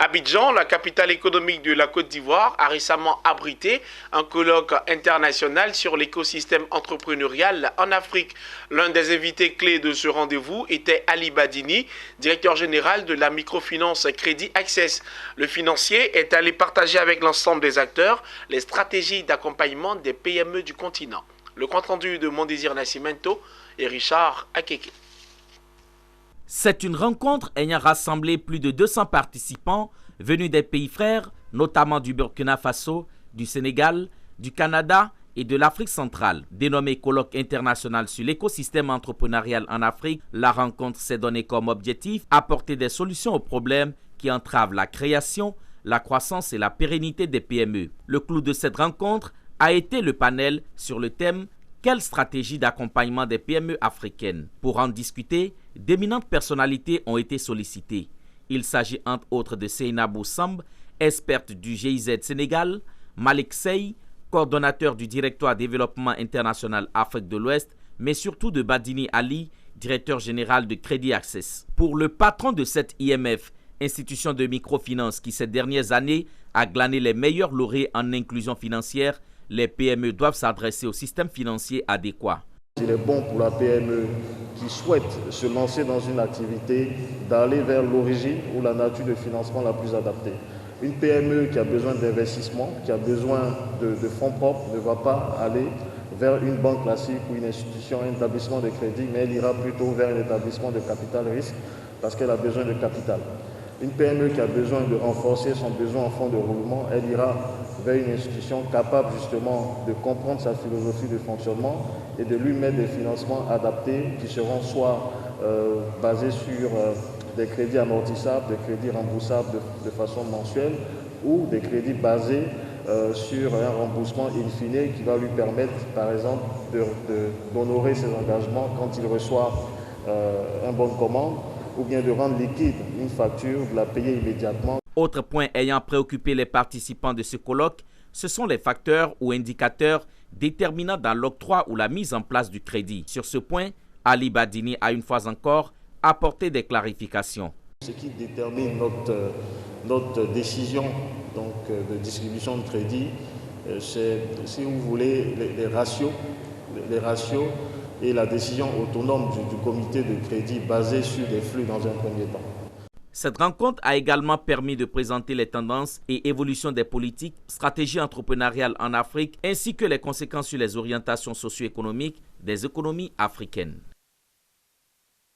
Abidjan, la capitale économique de la Côte d'Ivoire, a récemment abrité un colloque international sur l'écosystème entrepreneurial en Afrique. L'un des invités clés de ce rendez-vous était Ali Badini, directeur général de la microfinance Crédit Access. Le financier est allé partager avec l'ensemble des acteurs les stratégies d'accompagnement des PME du continent. Le compte-rendu de Mondésir Nascimento et Richard Akeke. C'est une rencontre ayant rassemblé plus de 200 participants venus des pays frères, notamment du Burkina Faso, du Sénégal, du Canada et de l'Afrique centrale. Dénommée Colloque international sur l'écosystème entrepreneurial en Afrique, la rencontre s'est donnée comme objectif apporter des solutions aux problèmes qui entravent la création, la croissance et la pérennité des PME. Le clou de cette rencontre a été le panel sur le thème « Quelle stratégie d'accompagnement des PME africaines ?» Pour en discuter, d'éminentes personnalités ont été sollicitées. Il s'agit entre autres de Seynabou Samb, experte du GIZ Sénégal, Malik Sey, coordonnateur du Directoire Développement International Afrique de l'Ouest, mais surtout de Badini Ali, directeur général de Crédit Access. Pour le patron de cette IMF, institution de microfinance qui ces dernières années a glané les meilleurs lauréats en inclusion financière, les PME doivent s'adresser au système financier adéquat. Il est bon pour la PME qui souhaite se lancer dans une activité d'aller vers l'origine ou la nature de financement la plus adaptée. Une PME qui a besoin d'investissement, qui a besoin de fonds propres, ne va pas aller vers une banque classique ou une institution, un établissement de crédit, mais elle ira plutôt vers un établissement de capital risque parce qu'elle a besoin de capital. Une PME qui a besoin de renforcer son besoin en fonds de roulement, elle ira vers une institution capable justement de comprendre sa philosophie de fonctionnement et de lui mettre des financements adaptés qui seront soit basés sur des crédits amortissables, des crédits remboursables de façon mensuelle ou des crédits basés sur un remboursement in fine qui va lui permettre par exemple d'honorer ses engagements quand il reçoit un bon de commande, ou bien de rendre liquide une facture, de la payer immédiatement. Autre point ayant préoccupé les participants de ce colloque, ce sont les facteurs ou indicateurs déterminants dans l'octroi ou la mise en place du crédit. Sur ce point, Ali Badini a une fois encore apporté des clarifications. Ce qui détermine notre décision donc, de distribution de crédit, c'est, si vous voulez, les ratios et la décision autonome du comité de crédit basée sur des flux dans un premier temps. Cette rencontre a également permis de présenter les tendances et évolutions des politiques, stratégies entrepreneuriales en Afrique, ainsi que les conséquences sur les orientations socio-économiques des économies africaines.